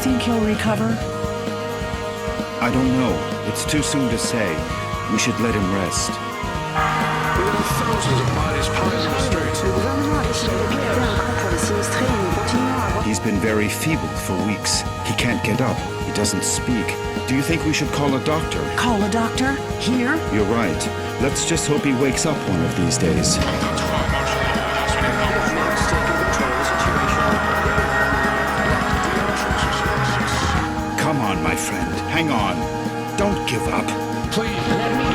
think he'll recover? I don't know. It's too soon to say. We should let him rest. There are thousands of bodies piled in the streets. He's been very feeble for weeks. He can't get up. He doesn't speak. Do you think we should call a doctor? Call a doctor? Here? You're right. Let's just hope he wakes up one of these days. Come on, my friend. Hang on. Don't give up. Please, let me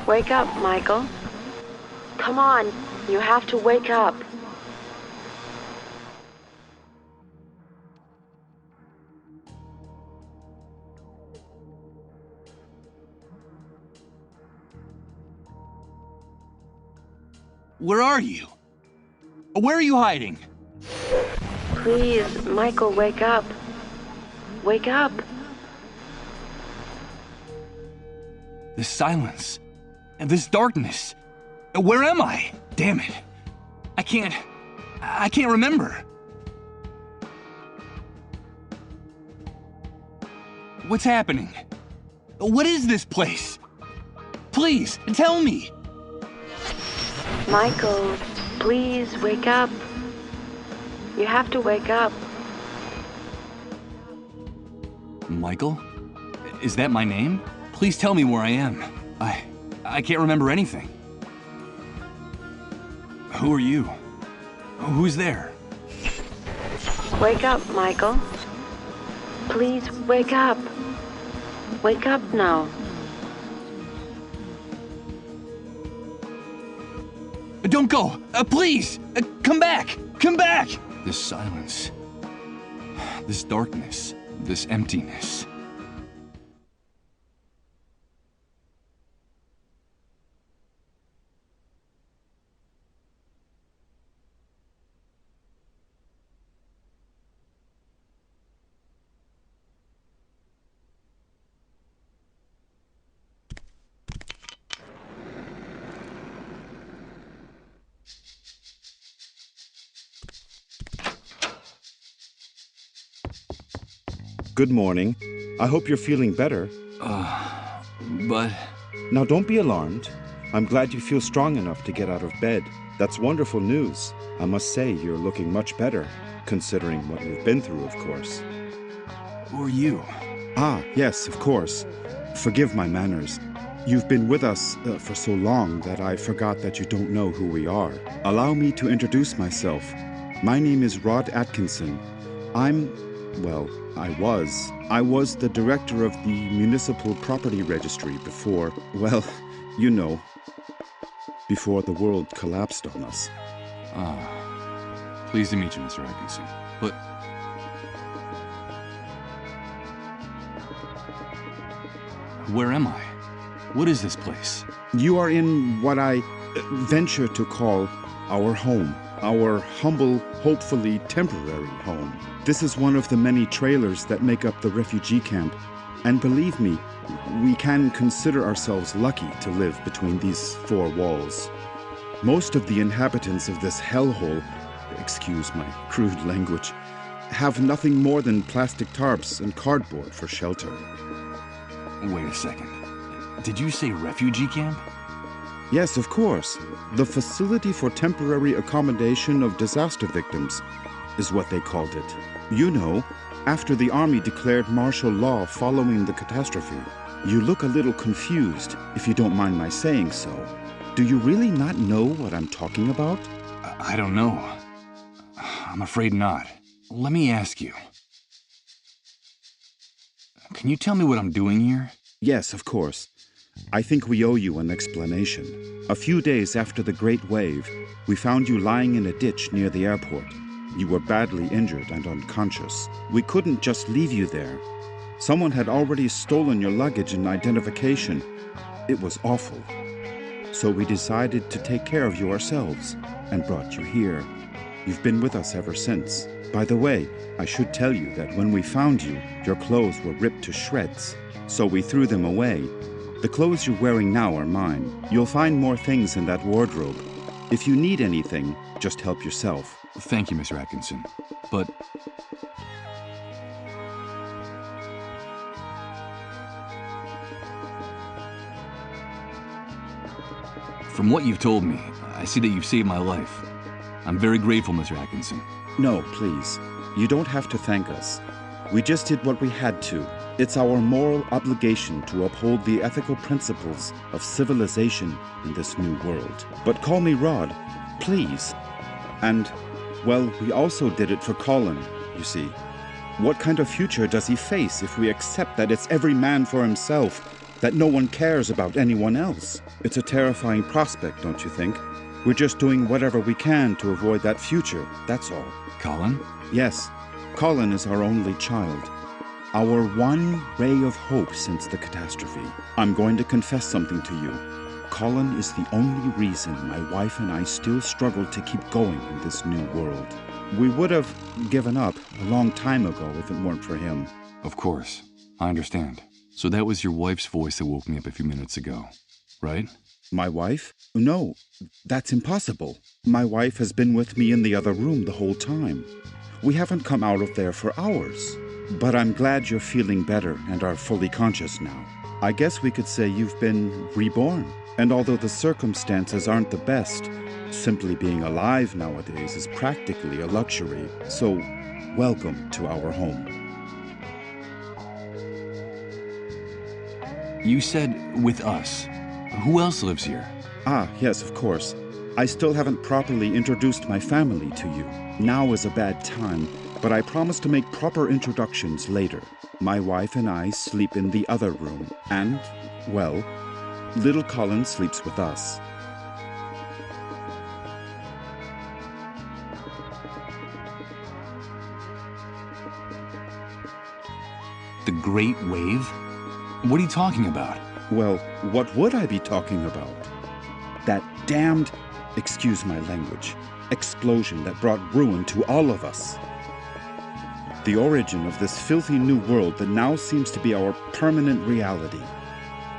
Wake up, Michael. Come on, you have to wake up. Where are you? Where are you hiding? Please, Michael, wake up. Wake up. This silence. And this darkness. Where am I? Damn it. I can't remember. What's happening? What is this place? Please, tell me. Michael, please wake up. You have to wake up. Michael? Is that my name? Please tell me where I am. I can't remember anything. Who are you? Who's there? Wake up, Michael. Please wake up. Wake up now. Don't go! Please! Come back! Come back! This silence. This darkness. This emptiness. Good morning. I hope you're feeling better. But... Now don't be alarmed. I'm glad you feel strong enough to get out of bed. That's wonderful news. I must say you're looking much better, considering what you've been through, of course. Who are you? Ah, yes, of course. Forgive my manners. You've been with us for so long that I forgot that you don't know who we are. Allow me to introduce myself. My name is Rod Atkinson. I was the director of the Municipal Property Registry before, well, you know, before the world collapsed on us. Pleased to meet you, Mr. Atkinson. But... where am I? What is this place? You are in what I venture to call our home. Our humble, hopefully temporary home. This is one of the many trailers that make up the refugee camp. And believe me, we can consider ourselves lucky to live between these four walls. Most of the inhabitants of this hellhole, excuse my crude language, have nothing more than plastic tarps and cardboard for shelter. Wait a second. Did you say refugee camp? Yes, of course. The Facility for Temporary Accommodation of Disaster Victims is what they called it. You know, after the army declared martial law following the catastrophe. You look a little confused, if you don't mind my saying so. Do you really not know what I'm talking about? I don't know. I'm afraid not. Let me ask you. Can you tell me what I'm doing here? Yes, of course. I think we owe you an explanation. A few days after the Great Wave, we found you lying in a ditch near the airport. You were badly injured and unconscious. We couldn't just leave you there. Someone had already stolen your luggage and identification. It was awful. So we decided to take care of you ourselves and brought you here. You've been with us ever since. By the way, I should tell you that when we found you, your clothes were ripped to shreds, so we threw them away. The clothes you're wearing now are mine. You'll find more things in that wardrobe. If you need anything, just help yourself. Thank you, Mr. Atkinson. But... from what you've told me, I see that you've saved my life. I'm very grateful, Mr. Atkinson. No, please. You don't have to thank us. We just did what we had to. It's our moral obligation to uphold the ethical principles of civilization in this new world. But call me Rod, please. And, well, we also did it for Colin, you see. What kind of future does he face if we accept that it's every man for himself, that no one cares about anyone else? It's a terrifying prospect, don't you think? We're just doing whatever we can to avoid that future, that's all. Colin? Yes, Colin is our only child. Our one ray of hope since the catastrophe. I'm going to confess something to you. Colin is the only reason my wife and I still struggle to keep going in this new world. We would have given up a long time ago if it weren't for him. Of course. I understand. So that was your wife's voice that woke me up a few minutes ago, right? My wife? No, that's impossible. My wife has been with me in the other room the whole time. We haven't come out of there for hours. But I'm glad you're feeling better and are fully conscious now. I guess we could say you've been reborn. And although the circumstances aren't the best, simply being alive nowadays is practically a luxury. So, welcome to our home. You said with us. Who else lives here? Ah, yes, of course. I still haven't properly introduced my family to you. Now is a bad time, but I promise to make proper introductions later. My wife and I sleep in the other room, and, well, little Colin sleeps with us. The Great Wave? What are you talking about? Well, what would I be talking about? That damned, excuse my language, explosion that brought ruin to all of us. The origin of this filthy new world that now seems to be our permanent reality.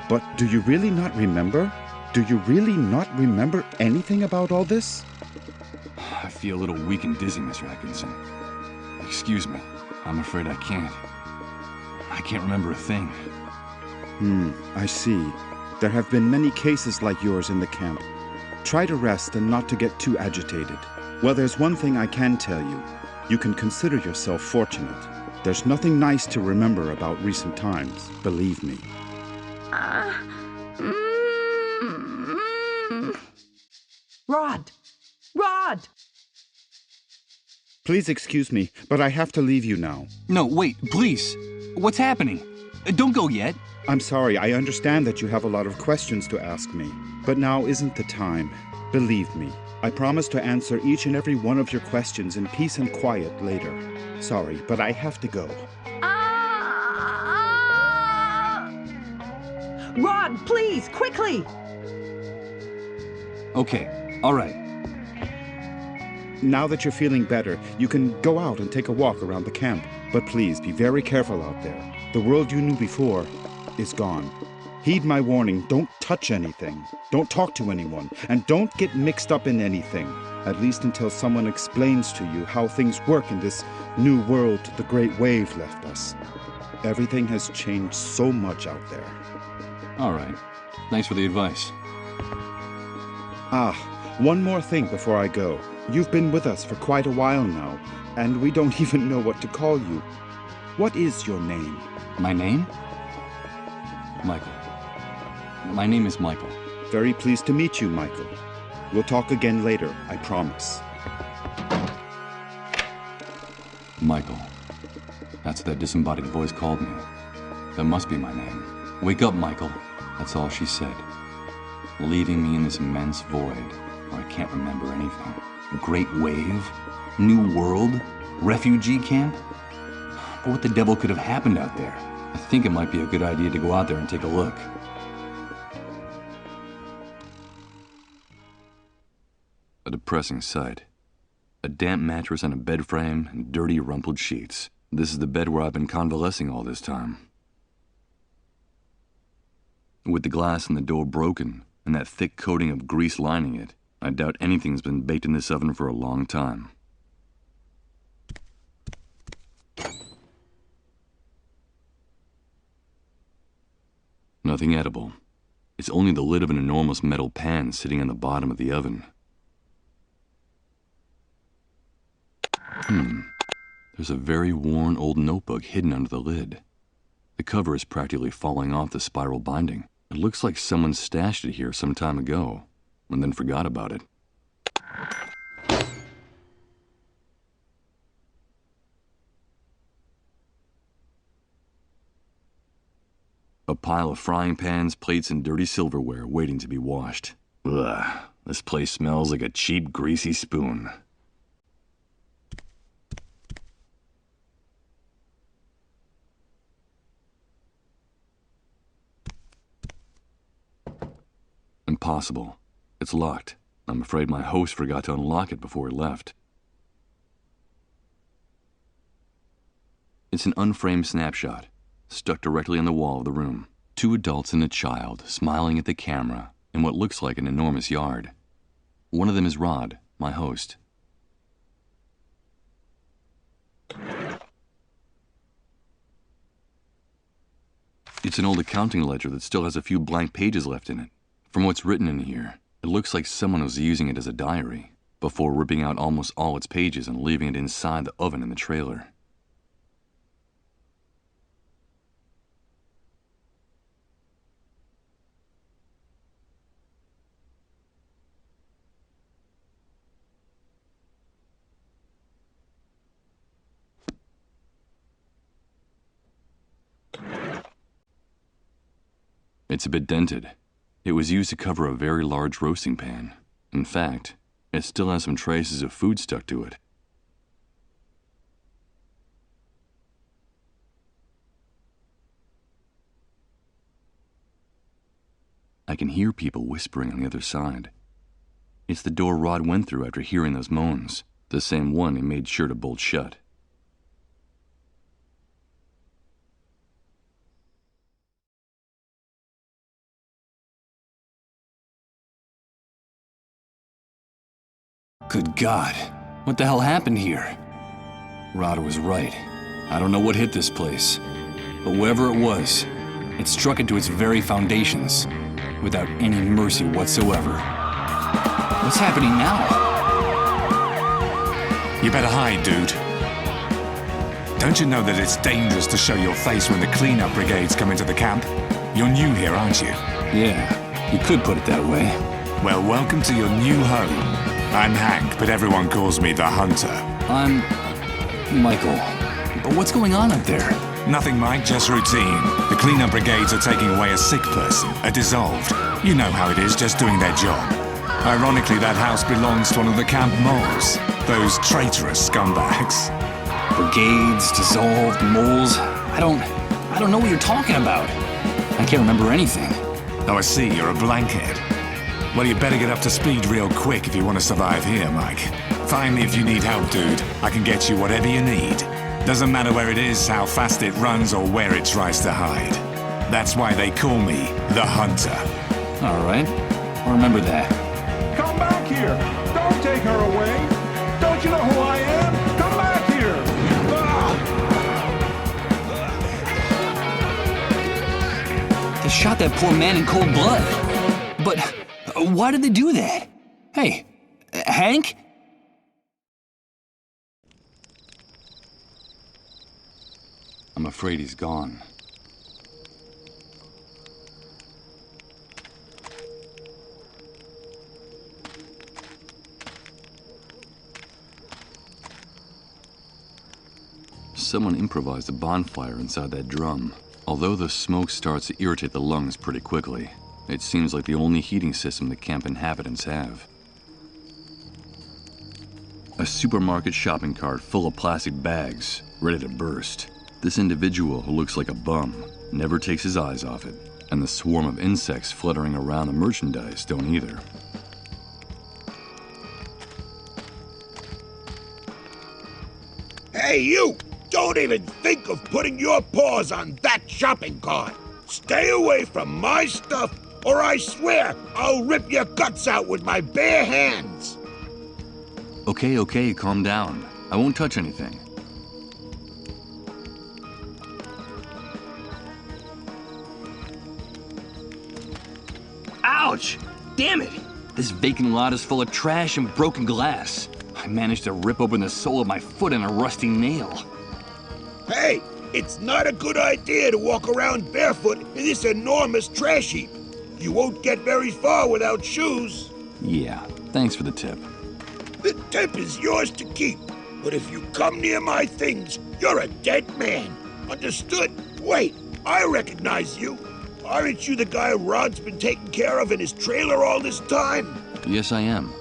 But do you really not remember? Do you really not remember anything about all this? I feel a little weak and dizzy, Mr. Atkinson. Excuse me. I'm afraid I can't. I can't remember a thing. I see. There have been many cases like yours in the camp. Try to rest and not to get too agitated. Well, there's one thing I can tell you. You can consider yourself fortunate. There's nothing nice to remember about recent times, believe me. Rod! Rod! Please excuse me, but I have to leave you now. No, wait, please. What's happening? Don't go yet. I'm sorry, I understand that you have a lot of questions to ask me, but now isn't the time. Believe me, I promise to answer each and every one of your questions in peace and quiet later. Sorry, but I have to go. Rod, please, quickly! Okay, all right. Now that you're feeling better, you can go out and take a walk around the camp. But please, be very careful out there. The world you knew before is gone. Heed my warning, don't touch anything. Don't talk to anyone, and don't get mixed up in anything. At least until someone explains to you how things work in this new world the Great Wave left us. Everything has changed so much out there. All right. Thanks for the advice. Ah, one more thing before I go. You've been with us for quite a while now, and we don't even know what to call you. What is your name? My name? Michael. My name is Michael. Very pleased to meet you, Michael. We'll talk again later, I promise. Michael. That's what that disembodied voice called me. That must be my name. Wake up, Michael. That's all she said. Leaving me in this immense void where I can't remember anything. Great Wave? New World? Refugee camp? But what the devil could have happened out there? I think it might be a good idea to go out there and take a look. A depressing sight. A damp mattress on a bed frame and dirty, rumpled sheets. This is the bed where I've been convalescing all this time. With the glass in the door broken and that thick coating of grease lining it, I doubt anything's been baked in this oven for a long time. Nothing edible. It's only the lid of an enormous metal pan sitting on the bottom of the oven. There's a very worn old notebook hidden under the lid. The cover is practically falling off the spiral binding. It looks like someone stashed it here some time ago, and then forgot about it. A pile of frying pans, plates, and dirty silverware waiting to be washed. Ugh, this place smells like a cheap, greasy spoon. Impossible. It's locked. I'm afraid my host forgot to unlock it before he left. It's an unframed snapshot, stuck directly on the wall of the room. 2 adults and a child smiling at the camera in what looks like an enormous yard. One of them is Rod, my host. It's an old accounting ledger that still has a few blank pages left in it. From what's written in here, it looks like someone was using it as a diary before ripping out almost all its pages and leaving it inside the oven in the trailer. It's a bit dented. It was used to cover a very large roasting pan. In fact, it still has some traces of food stuck to it. I can hear people whispering on the other side. It's the door Rod went through after hearing those moans, the same one he made sure to bolt shut. Good God, what the hell happened here? Rod was right. I don't know what hit this place, but whatever it was, it struck into its very foundations, without any mercy whatsoever. What's happening now? You better hide, dude. Don't you know that it's dangerous to show your face when the cleanup brigades come into the camp? You're new here, aren't you? Yeah, you could put it that way. Well, welcome to your new home. I'm Hank, but everyone calls me the Hunter. I'm Michael. But what's going on up there? Nothing, Mike, just routine. The cleanup brigades are taking away a sick person, a dissolved. You know how it is, just doing their job. Ironically, that house belongs to one of the camp moles. Those traitorous scumbags. Brigades, dissolved, moles. I don't know what you're talking about. I can't remember anything. Oh, I see, you're a blankhead. Well, you better get up to speed real quick if you want to survive here, Mike. Find me if you need help, dude. I can get you whatever you need. Doesn't matter where it is, how fast it runs, or where it tries to hide. That's why they call me the Hunter. All right, I'll remember that. Come back here! Don't take her away! Don't you know who I am? Come back here! They shot that poor man in cold blood. But why did they do that? Hey, Hank? I'm afraid he's gone. Someone improvised a bonfire inside that drum. Although the smoke starts to irritate the lungs pretty quickly, it seems like the only heating system the camp inhabitants have. A supermarket shopping cart full of plastic bags, ready to burst. This individual, who looks like a bum, never takes his eyes off it, and the swarm of insects fluttering around the merchandise don't either. Hey, you! Don't even think of putting your paws on that shopping cart. Stay away from my stuff, or I swear I'll rip your guts out with my bare hands. Okay, calm down. I won't touch anything. Ouch! Damn it! This vacant lot is full of trash and broken glass. I managed to rip open the sole of my foot in a rusty nail. Hey, it's not a good idea to walk around barefoot in this enormous trash heap. You won't get very far without shoes. Yeah, thanks for the tip. The tip is yours to keep, but if you come near my things, you're a dead man. Understood? Wait, I recognize you. Aren't you the guy Rod's been taking care of in his trailer all this time? Yes, I am.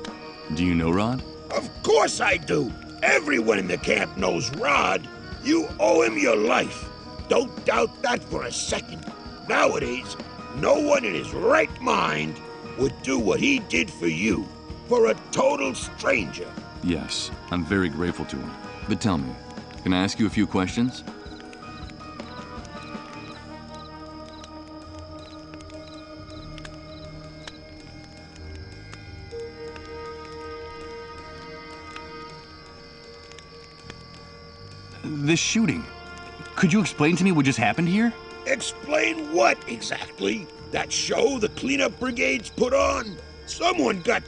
Do you know Rod? Of course I do. Everyone in the camp knows Rod. You owe him your life. Don't doubt that for a second. Nowadays, no one in his right mind would do what he did for you, for a total stranger. Yes, I'm very grateful to him. But tell me, can I ask you a few questions? This shooting. Could you explain to me what just happened here? Explain what exactly? That show the cleanup brigades put on? Someone got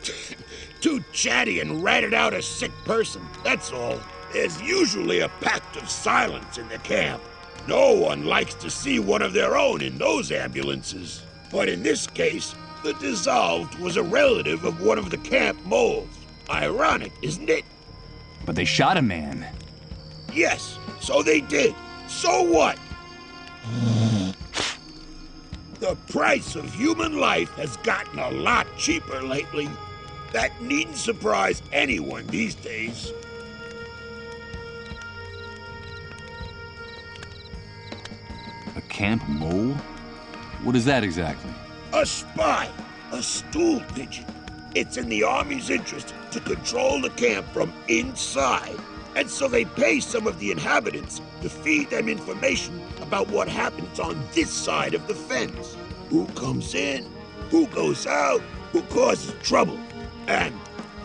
too chatty and ratted out a sick person, that's all. There's usually a pact of silence in the camp. No one likes to see one of their own in those ambulances. But in this case, the dissolved was a relative of one of the camp moles. Ironic, isn't it? But they shot a man. Yes, so they did. So what? The price of human life has gotten a lot cheaper lately. That needn't surprise anyone these days. A camp mole? What is that exactly? A spy, a stool pigeon. It's in the Army's interest to control the camp from inside. And so they pay some of the inhabitants to feed them information about what happens on this side of the fence. Who comes in, who goes out, who causes trouble, and,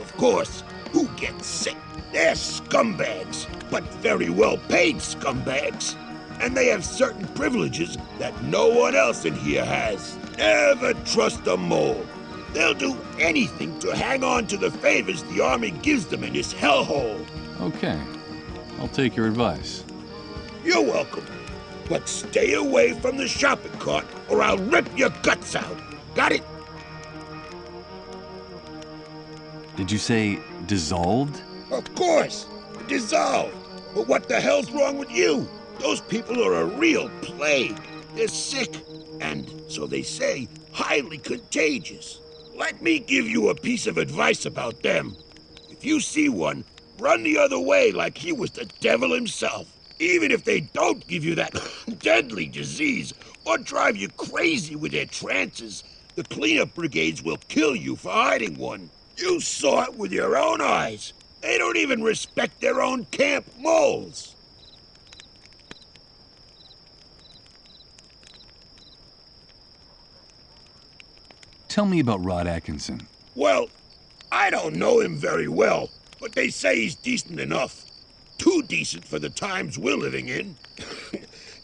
of course, who gets sick. They're scumbags, but very well-paid scumbags. And they have certain privileges that no one else in here has. Never trust a mole. They'll do anything to hang on to the favors the Army gives them in this hellhole. Okay, I'll take your advice. You're welcome. But stay away from the shopping cart or I'll rip your guts out. Got it? Did you say dissolved? Of course. Dissolved. But what the hell's wrong with you? Those people are a real plague. They're sick. And, so they say, highly contagious. Let me give you a piece of advice about them. If you see one, run the other way like he was the devil himself. Even if they don't give you that deadly disease or drive you crazy with their trances, the cleanup brigades will kill you for hiding one. You saw it with your own eyes. They don't even respect their own camp moles. Tell me about Rod Atkinson. Well, I don't know him very well, but they say he's decent enough. Too decent for the times we're living in.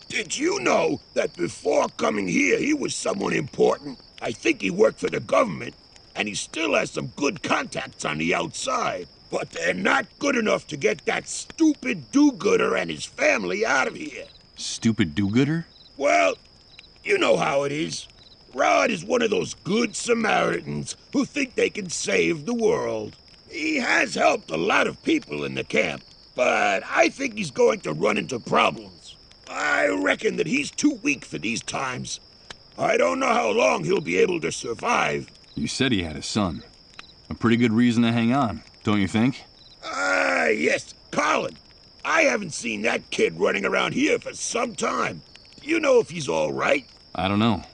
Did you know that before coming here, he was someone important? I think he worked for the government, and he still has some good contacts on the outside. But they're not good enough to get that stupid do-gooder and his family out of here. Stupid do-gooder? Well, you know how it is. Rod is one of those good Samaritans who think they can save the world. He has helped a lot of people in the camp, but I think he's going to run into problems. I reckon that he's too weak for these times. I don't know how long he'll be able to survive. You said he had a son. A pretty good reason to hang on, don't you think? Yes, Colin. I haven't seen that kid running around here for some time. Do you know if he's all right? I don't know.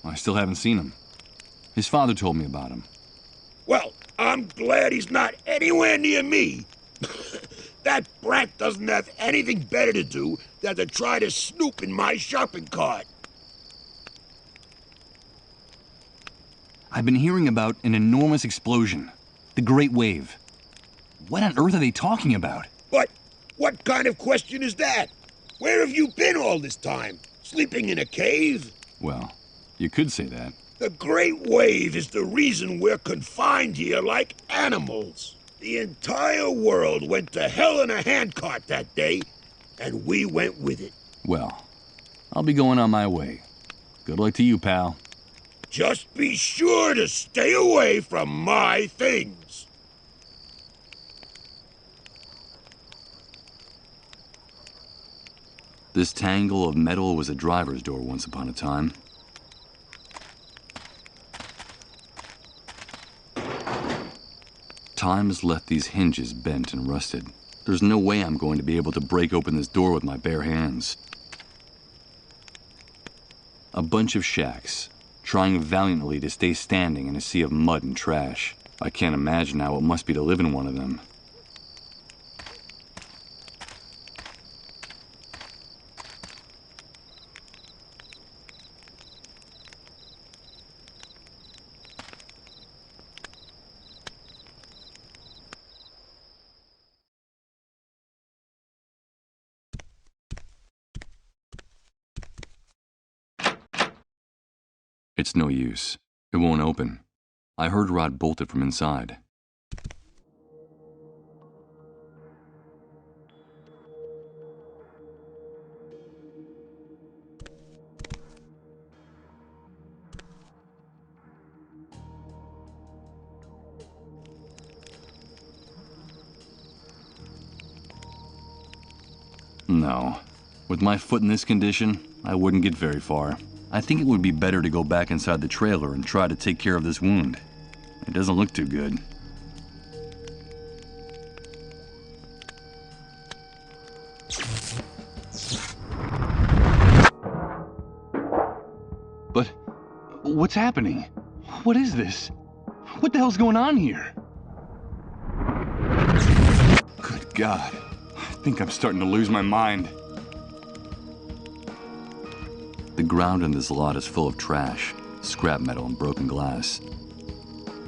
I still haven't seen him. His father told me about him. Well, I'm glad he's not anywhere near me. That brat doesn't have anything better to do than to try to snoop in my shopping cart. I've been hearing about an enormous explosion. The Great Wave. What on earth are they talking about? But what kind of question is that? Where have you been all this time? Sleeping in a cave? Well, you could say that. The Great Wave is the reason we're confined here like animals. The entire world went to hell in a handcart that day, and we went with it. Well, I'll be going on my way. Good luck to you, pal. Just be sure to stay away from my things. This tangle of metal was a driver's door once upon a time. Time has left these hinges bent and rusted. There's no way I'm going to be able to break open this door with my bare hands. A bunch of shacks, trying valiantly to stay standing in a sea of mud and trash. I can't imagine how it must be to live in one of them. It's no use. It won't open. I heard Rod bolt it from inside. No. With my foot in this condition, I wouldn't get very far. I think it would be better to go back inside the trailer and try to take care of this wound. It doesn't look too good. But what's happening? What is this? What the hell's going on here? Good God. I think I'm starting to lose my mind. The ground in this lot is full of trash, scrap metal, and broken glass.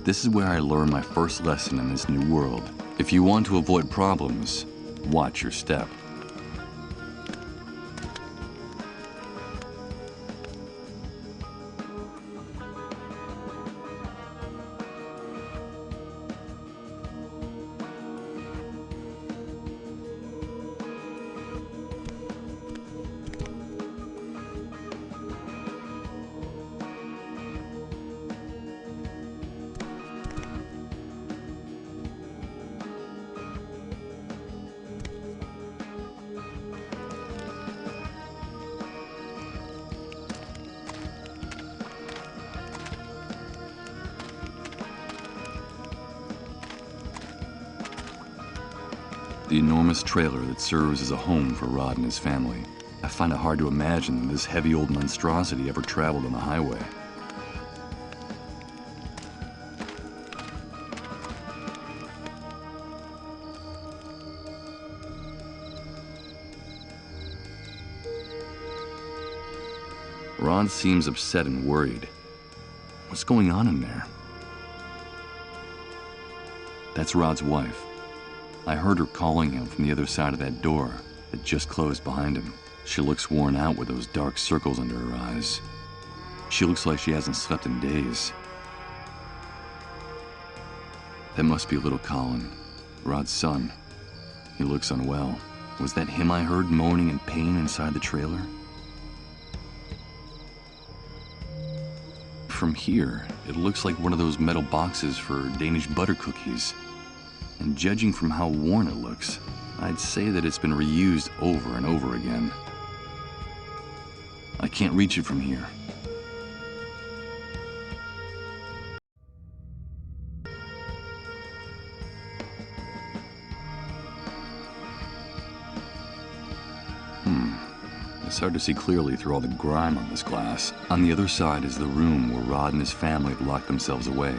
This is where I learned my first lesson in this new world. If you want to avoid problems, watch your step. The enormous trailer that serves as a home for Rod and his family. I find it hard to imagine that this heavy old monstrosity ever traveled on the highway. Rod seems upset and worried. What's going on in there? That's Rod's wife. I heard her calling him from the other side of that door that just closed behind him. She looks worn out with those dark circles under her eyes. She looks like she hasn't slept in days. That must be little Colin, Rod's son. He looks unwell. Was that him I heard moaning in pain inside the trailer? From here, it looks like one of those metal boxes for Danish butter cookies. And judging from how worn it looks, I'd say that it's been reused over and over again. I can't reach it from here. It's hard to see clearly through all the grime on this glass. On the other side is the room where Rod and his family have locked themselves away.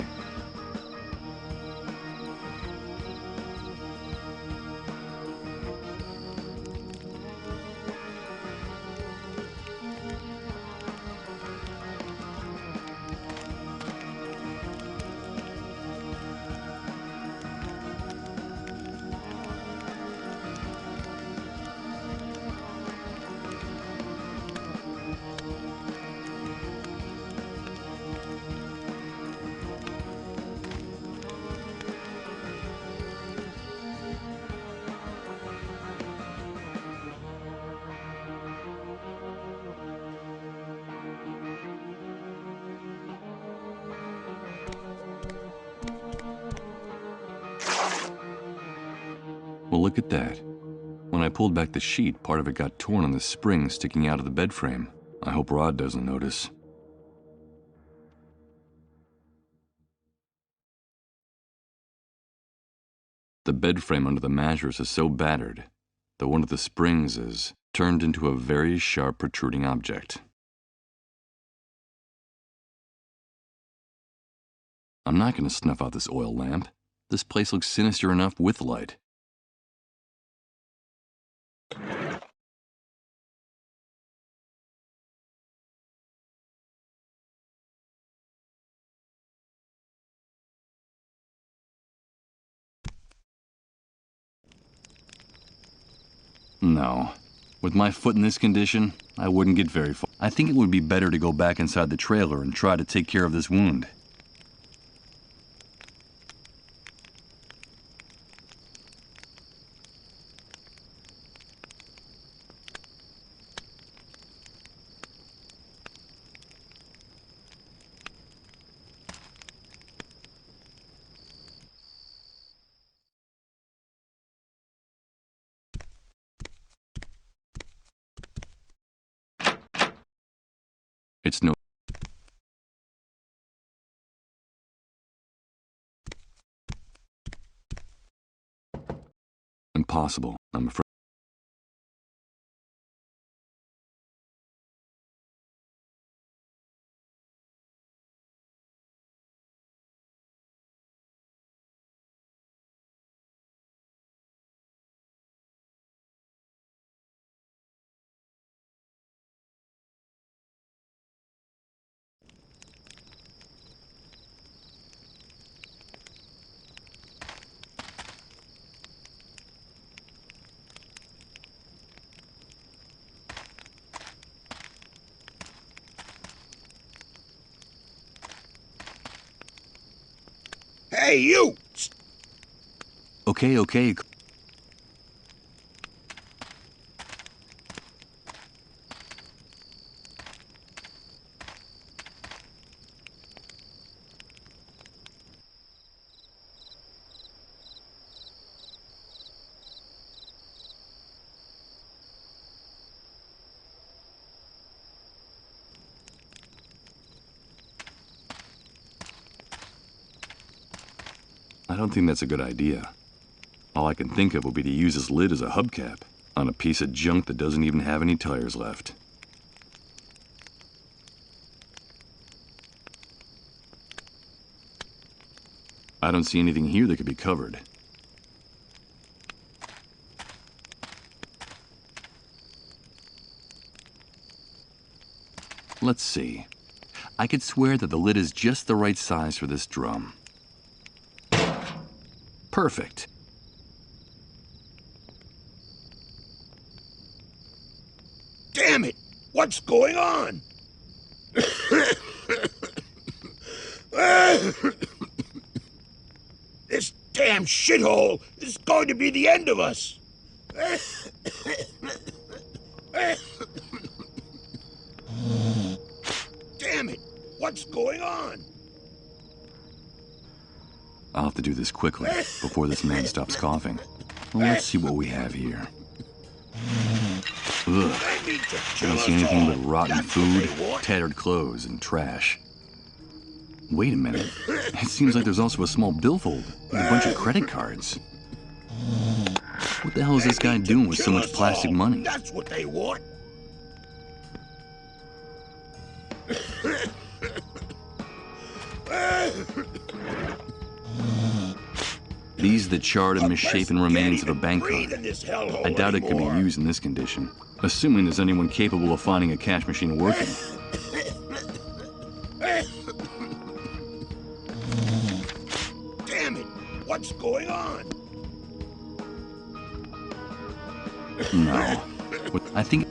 look at that. When I pulled back the sheet, part of it got torn on the spring sticking out of the bed frame. I hope Rod doesn't notice. The bed frame under the mattress is so battered that one of the springs is turned into a very sharp protruding object. I'm not going to snuff out this oil lamp. This place looks sinister enough with light. No. With my foot in this condition, I wouldn't get very far. I think it would be better to go back inside the trailer and try to take care of this wound. It's no... impossible, I'm afraid. Hey, you! Okay. I don't think that's a good idea. All I can think of would be to use this lid as a hubcap on a piece of junk that doesn't even have any tires left. I don't see anything here that could be covered. Let's see. I could swear that the lid is just the right size for this drum. Perfect. Damn it! What's going on? This damn shithole is going to be the end of us. Damn it! What's going on? I'll have to do this quickly before this man stops coughing. Well, let's see what we have here. Ugh. I don't see anything but rotten food, tattered clothes, and trash. Wait a minute. It seems like there's also a small billfold with a bunch of credit cards. What the hell is this guy doing with so much plastic money? That's what they want. These are the charred and misshapen remains of a bank card. I doubt it could be used in this condition, assuming there's anyone capable of finding a cash machine working. Damn it! What's going on? No. I think...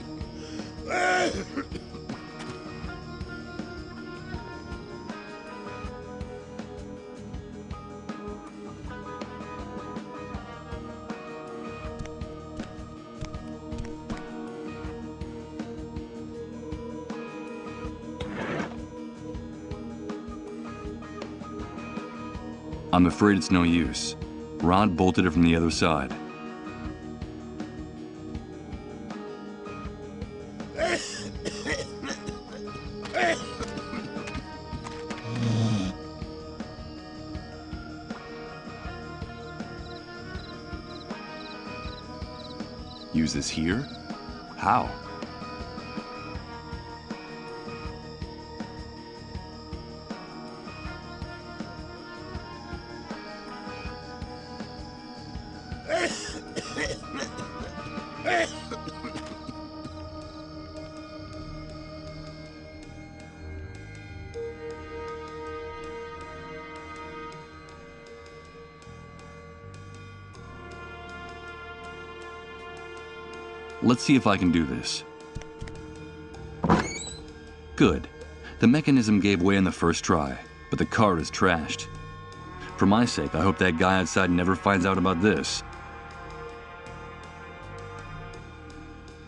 I'm afraid it's no use. Rod bolted it from the other side. Use this here? How? Let's see if I can do this. Good. The mechanism gave way on the first try, but the card is trashed. For my sake, I hope that guy outside never finds out about this.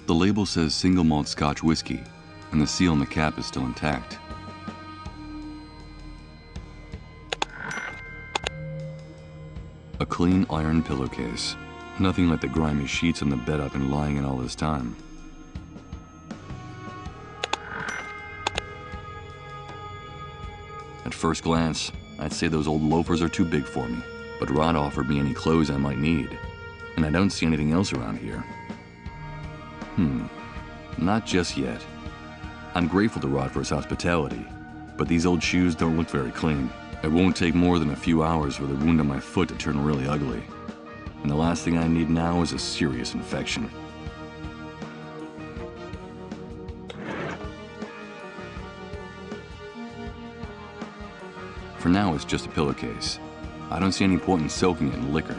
The label says single malt Scotch whiskey, and the seal on the cap is still intact. A clean iron pillowcase. Nothing like the grimy sheets on the bed I've been lying in all this time. At first glance, I'd say those old loafers are too big for me, but Rod offered me any clothes I might need, and I don't see anything else around here. Not just yet. I'm grateful to Rod for his hospitality, but these old shoes don't look very clean. It won't take more than a few hours for the wound on my foot to turn really ugly. And the last thing I need now is a serious infection. For now, it's just a pillowcase. I don't see any point in soaking it in liquor.